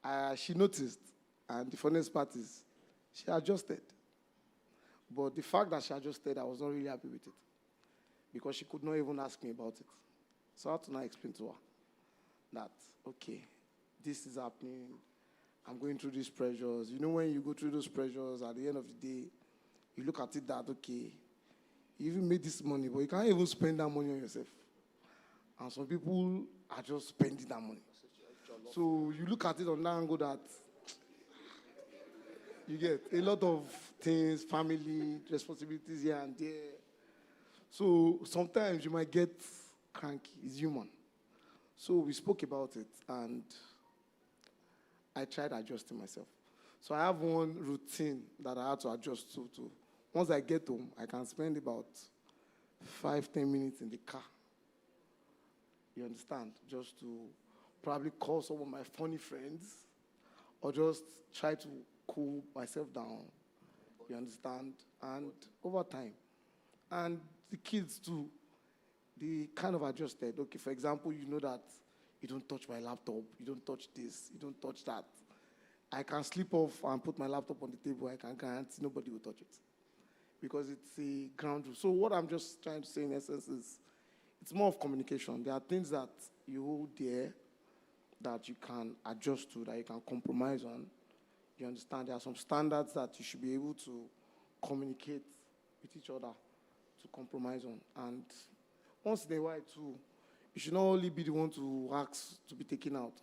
it. She noticed, and the funniest part is, she adjusted. But the fact that she adjusted, I was not really happy with it, because she could not even ask me about it. So I had to now explain to her that, okay, this is happening. I'm going through these pressures. When you go through those pressures, at the end of the day, you look at it that, okay, you even made this money, but you can't even spend that money on yourself. And some people are just spending that money. So you look at it on that angle that you get a lot of things, family, responsibilities here and there. So sometimes you might get cranky. It's human. So we spoke about it, and I tried adjusting myself. So I have one routine that I had to adjust to. Once I get home, I can spend about 5-10 minutes in the car. You understand? Just to probably call some of my funny friends, or just try to cool myself down. You understand? And over time. And the kids too, they kind of adjusted. Okay, for example, you know that you don't touch my laptop, you don't touch this, you don't touch that. I can slip off and put my laptop on the table. I can guarantee nobody will touch it, because it's a ground rule. So what I'm just trying to say in essence is, it's more of communication. There are things that you hold there that you can adjust to, that you can compromise on. You understand? There are some standards that you should be able to communicate with each other to compromise on. And once in a while, too, you should not only be the one to ask to be taken out.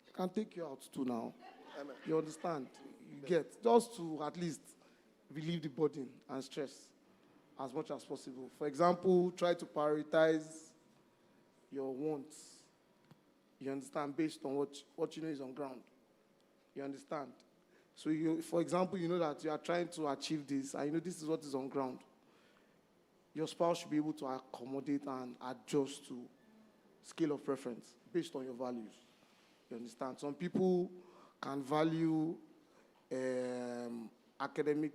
I can take you out, too, now. Amen. You understand? You get, just to at least relieve the burden and stress as much as possible. For example, try to prioritize your wants. You understand? Based on what you know is on ground. You understand? So, for example, you know that you are trying to achieve this, and you know this is what is on ground. Your spouse should be able to accommodate and adjust to scale of preference based on your values. You understand? Some people can value academic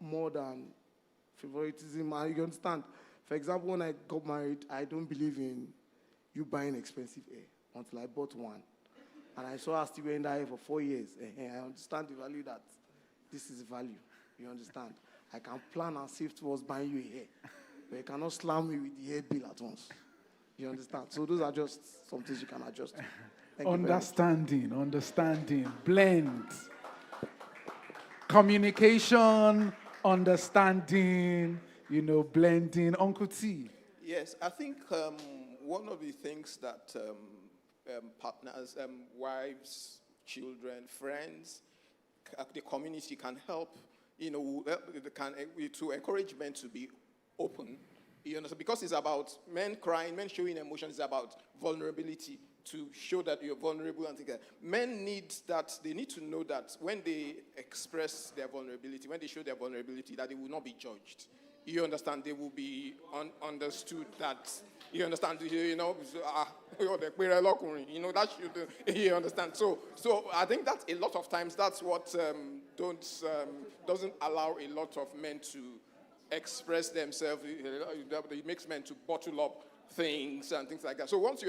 more than favoritism. You understand? For example, when I got married, I don't believe in you buying expensive hair until I bought one. And I saw her still wearing that hair for 4 years. I understand the value that this is value. You understand? I can plan and save towards buying you a hair. But you cannot slam me with the hair bill at once. You understand? So those are just some things you can adjust to. Understanding, blend. Communication, understanding, blending. Uncle T. Yes, I think one of the things that partners, wives, children, friends, the community can help, to encourage men to be open. Because it's about men crying, men showing emotion. It's about vulnerability, to show that you're vulnerable and things like that. Men need that. They need to know that when they express their vulnerability, when they show their vulnerability, that they will not be judged. You understand? They will be understood that, you understand, that should, you understand. So I think that a lot of times that's what doesn't allow a lot of men to express themselves. It makes men to bottle up things and things like that. So once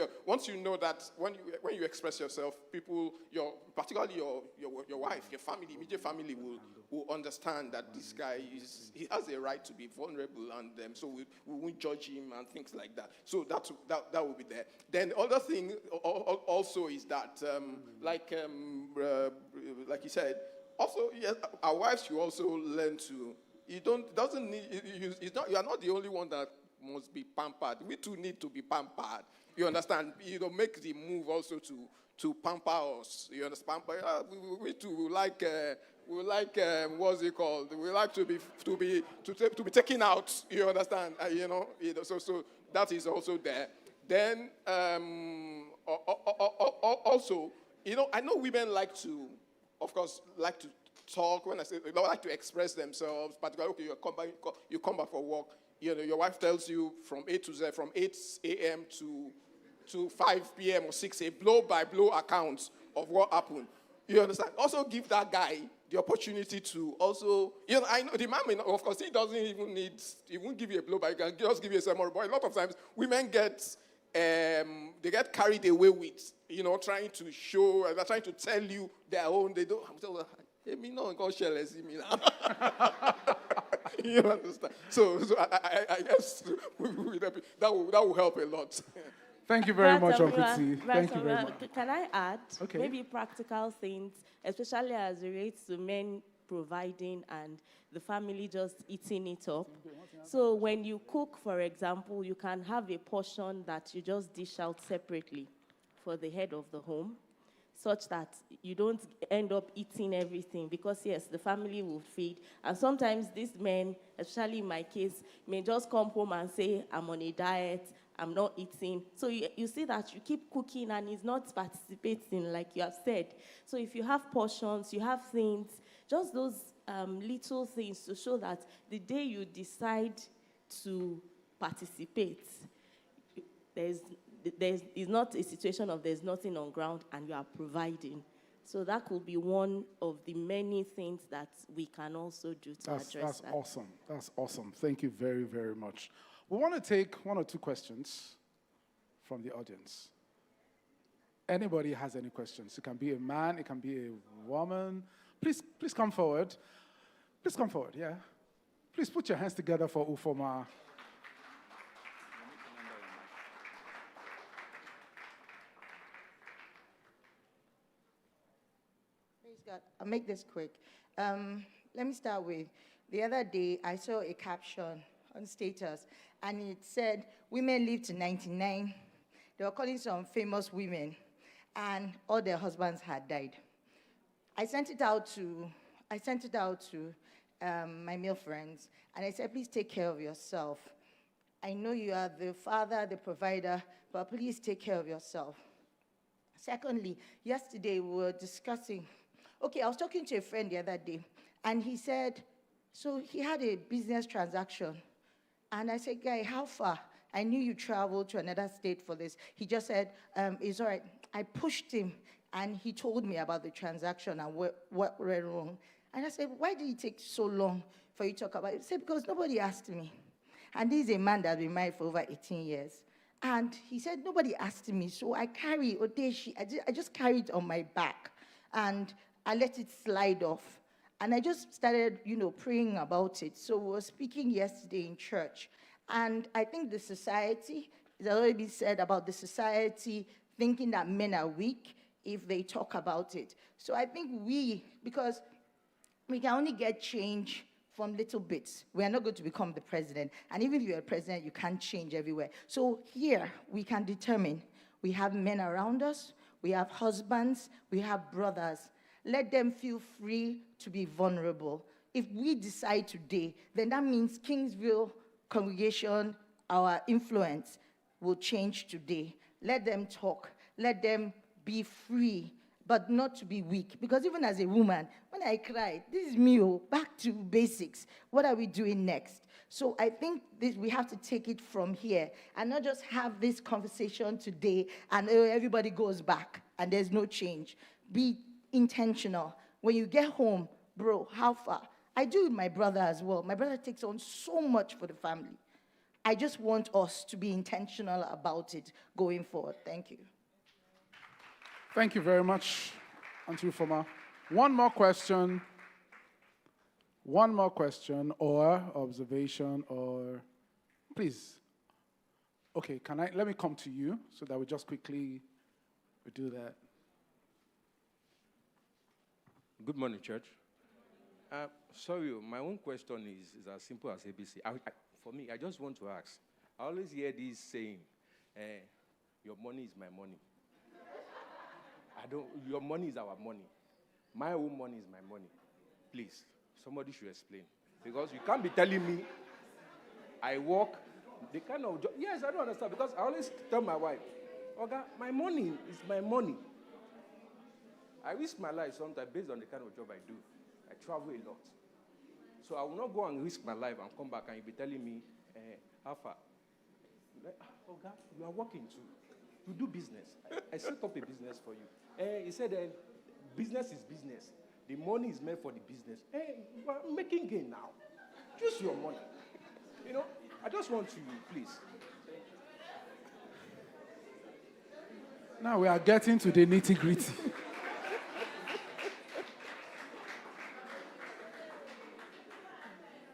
you know that when you express yourself, people, particularly your wife, your family, immediate family will understand that this guy he has a right to be vulnerable, and so we won't judge him and things like that. So that will be there. Then the other thing also is that like you said, also yes, our wives should also learn to. You are not the only one that must be pampered. We too need to be pampered. You understand? Make the move also to pamper us. You understand? We too like what's it called? We like to be taken out. You understand? So that is also there. Then also, I know women like to talk. When I say they like to express themselves, particularly, okay, you come back for work. Your wife tells you from A to Z, from 8 a.m. to 5 p.m. or 6 a.m. blow-by-blow account of what happened. You understand? Also give that guy the opportunity to also, I know the man may not, of course, he won't give you a blow-by, he can just give you a summary. But a lot of times, women they get carried away with, trying to show, they're trying to tell you their own, they don't, you understand? So I guess that will help a lot. Thank you very much, Uncle T. Thank you very much. Can I add Okay. maybe practical things, especially as it relates to men providing and the family just eating it up? So when you cook, for example, you can have a portion that you just dish out separately for the head of the home, such that you don't end up eating everything, because yes, the family will feed. And sometimes these men, especially in my case, may just come home and say, I'm on a diet, I'm not eating. So you see that you keep cooking and he's not participating, like you have said. So if you have portions, you have things, just those little things to show that the day you decide to participate, it's not a situation of there's nothing on ground and you are providing. So that could be one of the many things that we can also do to address that. That's awesome. That's awesome. Thank you very, very much. We want to take one or two questions from the audience. Anybody has any questions? It can be a man, it can be a woman. Please come forward. Please come forward, yeah. Please put your hands together for Ufoma. Praise God. I'll make this quick. Let me start with, the other day I saw a caption on status, and it said, women live to 99. They were calling some famous women, and all their husbands had died. I sent it out to my male friends, and I said, please take care of yourself. I know you are the father, the provider, but please take care of yourself. Secondly, yesterday we were discussing, I was talking to a friend the other day, and he said, so he had a business transaction. And I said, guy, how far? I knew you traveled to another state for this. He just said, it's all right. I pushed him, and he told me about the transaction and what went wrong. And I said, why did it take so long for you to talk about it? He said, because nobody asked me. And this is a man that's been married for over 18 years. And he said, nobody asked me, so I carry Odeshi. I just carry it on my back, and I let it slide off. And I just started, praying about it. So we were speaking yesterday in church. And I think the society, it's already been said about the society thinking that men are weak if they talk about it. So I think because we can only get change from little bits. We are not going to become the president. And even if you're a president, you can't change everywhere. So here, we can determine. We have men around us. We have husbands. We have brothers. Let them feel free to be vulnerable. If we decide today, then that means Kingsville congregation, our influence, will change today. Let them talk. Let them be free, but not to be weak. Because even as a woman, when I cry, this is me, back to basics. What are we doing next? So I think we have to take it from here and not just have this conversation today and everybody goes back and there's no change. Be intentional. When you get home, bro, how far? I do with my brother as well. My brother takes on so much for the family. I just want us to be intentional about it going forward. Thank you. Thank you very much, Auntie Ufoma. One more question or observation or please. Okay, let me come to you so that we just quickly do that. Good morning, church. Sorry, my own question is as simple as ABC. For me, I just want to ask. I always hear this saying, your money is my money. Your money is our money. My own money is my money. Please, somebody should explain. Because you can't be telling me I work, the kind of job. Yes, I don't understand. Because I always tell my wife, okay, my money is my money. I risk my life sometimes based on the kind of job I do. I travel a lot. So I will not go and risk my life and come back and you'll be telling me, how far? Okay, you are working too. You do business. I set up a business for you. He said, business is business. The money is meant for the business. You are making gain now. Use your money. I just want you, please. Now we are getting to the nitty-gritty.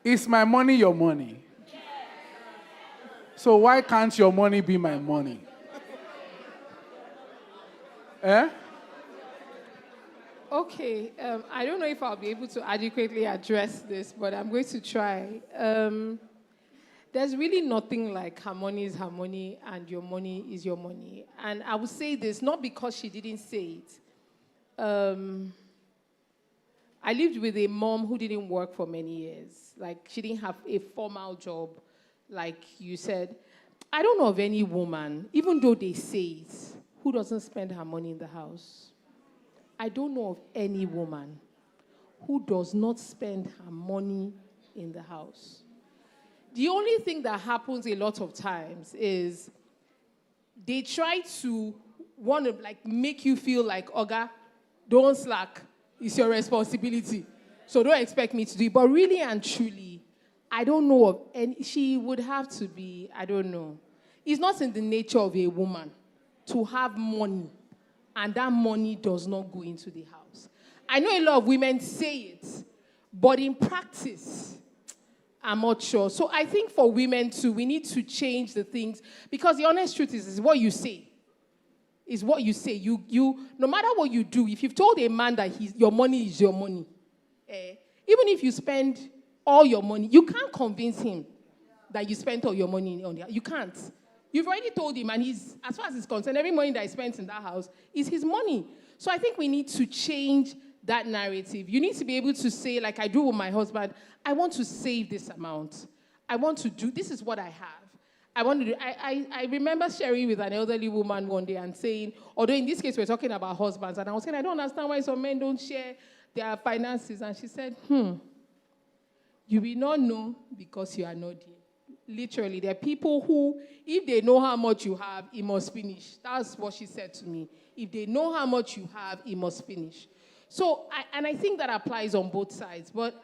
Is my money your money? So why can't your money be my money? Okay, I don't know if I'll be able to adequately address this, but I'm going to try. There's really nothing like her money is her money and your money is your money. And I would say this, not because she didn't say it. I lived with a mom who didn't work for many years. Like, she didn't have a formal job, like you said. I don't know of any woman, even though they say it, who doesn't spend her money in the house. I don't know of any woman who does not spend her money in the house. The only thing that happens a lot of times is they try to want to make you feel like, Oga, don't slack. It's your responsibility. So don't expect me to do it. But really and truly, I don't know of any. She would have to be, I don't know. It's not in the nature of a woman to have money, and that money does not go into the house. I know a lot of women say it, but in practice, I'm not sure. So I think for women too, we need to change the things, because the honest truth is what you say. Is what you say. You no matter what you do, if you've told a man that your money is your money, even if you spend all your money, you can't convince him that you spent all your money on the. You can't. You've already told him, and as far as he's concerned, every money that he spends in that house is his money. So I think we need to change that narrative. You need to be able to say, like I do with my husband, I want to save this amount. I want to do, this is what I have. I want to do, I remember sharing with an elderly woman one day and saying, although in this case we're talking about husbands, and I was saying, I don't understand why some men don't share their finances. And she said, you will not know because you are not there. Literally, there are people who, if they know how much you have, it must finish. That's what she said to me. If they know how much you have, it must finish. So, I think that applies on both sides. But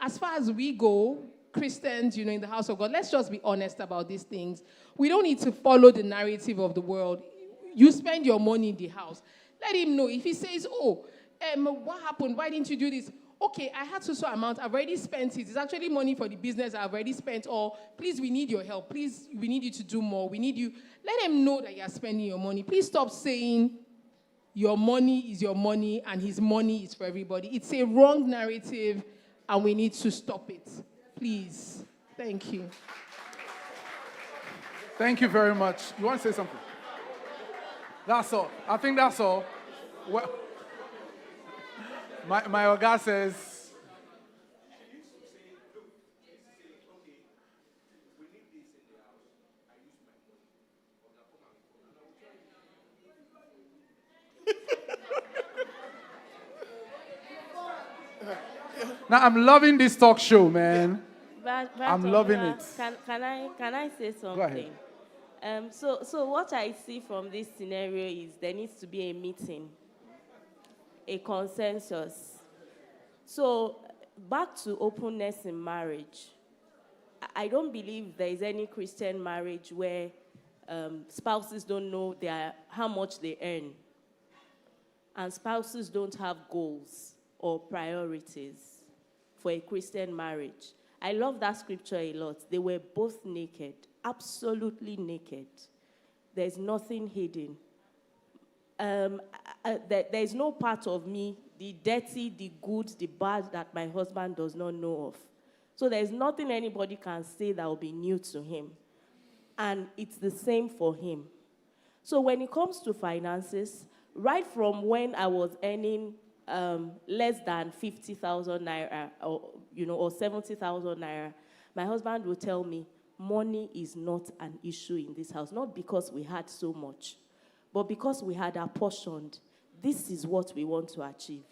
as far as we go, Christians, in the house of God, let's just be honest about these things. We don't need to follow the narrative of the world. You spend your money in the house. Let him know. If he says, what happened? Why didn't you do this? Okay, I had so amount. I've already spent it. It's actually money for the business I've already spent. Or, please, we need your help. Please, we need you to do more. We need you. Let him know that you're spending your money. Please stop saying your money is your money and his money is for everybody. It's a wrong narrative, and we need to stop it. Please. Thank you. Thank you very much. You want to say something? That's all. I think that's all. Well, my Oga says, now I'm loving this talk show, man. I'm loving it. Can I say something? Go ahead. So what I see from this scenario is there needs to be a meeting, a consensus. So back to openness in marriage. I don't believe there is any Christian marriage where spouses don't know how much they earn, and spouses don't have goals or priorities for a Christian marriage. I love that scripture a lot. They were both naked, absolutely naked. There's nothing hidden. There's no part of me, the dirty, the good, the bad, that my husband does not know of. So there's nothing anybody can say that will be new to him. And it's the same for him. So when it comes to finances, right from when I was earning less than 50,000 naira or 70,000 naira, my husband would tell me, money is not an issue in this house. Not because we had so much, but because we had apportioned. This is what we want to achieve.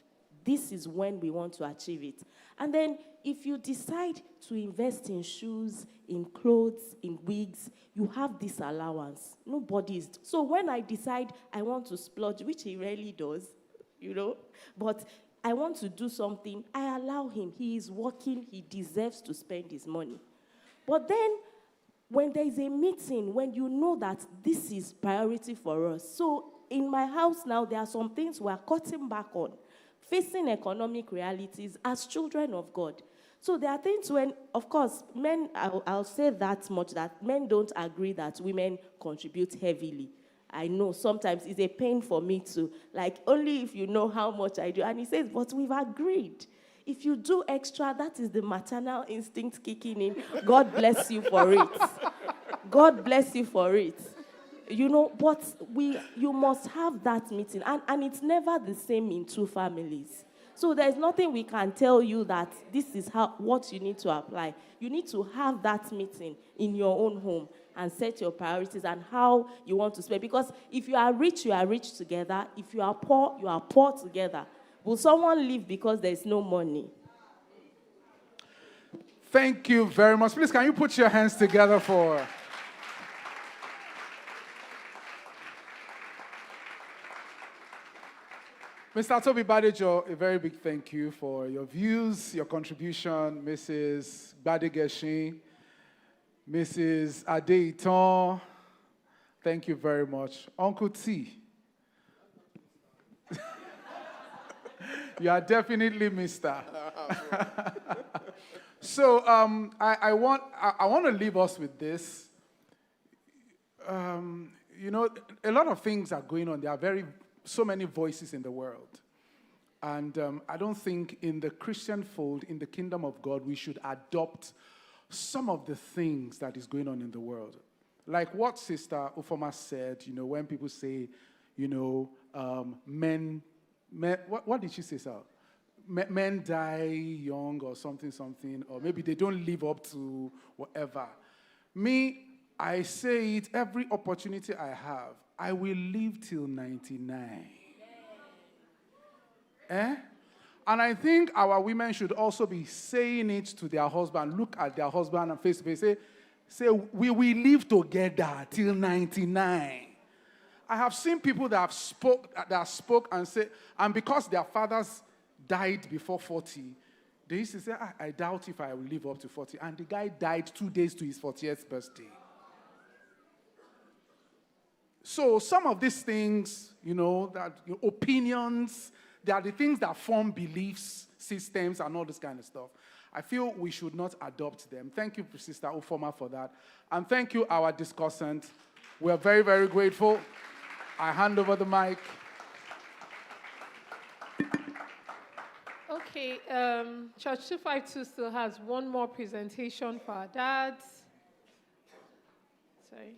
This is when we want to achieve it. And then if you decide to invest in shoes, in clothes, in wigs, you have this allowance. Nobody is. So when I decide I want to splurge, which he rarely does, but I want to do something, I allow him. He is working. He deserves to spend his money. But then when there is a meeting, when you know that this is priority for us. So in my house now, there are some things we are cutting back on, facing economic realities as children of God. So there are things when, of course, men, I'll say that much, that men don't agree that women contribute heavily. I know sometimes it's a pain for me to, only if you know how much I do. And he says, but we've agreed. If you do extra, that is the maternal instinct kicking in. God bless you for it. God bless you for it. But you must have that meeting. And it's never the same in two families. So there's nothing we can tell you that this is what you need to apply. You need to have that meeting in your own home and set your priorities and how you want to spend. Because if you are rich together. If you are poor together. Will someone leave because there's no money? Thank you very much. Please, can you put your hands together for... Mr. Toby Badejo, a very big thank you for your views, your contribution. Mrs. Badegeshin, Mrs. Adeiton, thank you very much. Uncle T, you are definitely Mr. So I want to leave us with this. A lot of things are going on. There are so many voices in the world. And I don't think in the Christian fold, in the kingdom of God, we should adopt some of the things that is going on in the world. Like what Sister Ufoma said, when people say, men what did she say, sir? Men die young or something, or maybe they don't live up to whatever. Me, I say it every opportunity I have. I will live till 99. Eh? And I think our women should also be saying it to their husband. Look at their husband and face to face. Say, we will live together till 99. I have seen people that spoke and said, and because their fathers died before 40, they used to say, I doubt if I will live up to 40. And the guy died 2 days to his 40th birthday. So some of these things, opinions, they are the things that form beliefs, systems, and all this kind of stuff. I feel we should not adopt them. Thank you, Sister Ufoma, for that. And thank you, our discussant. We are very, very grateful. I hand over the mic. Okay, Church 252 still has one more presentation for our dads. Sorry.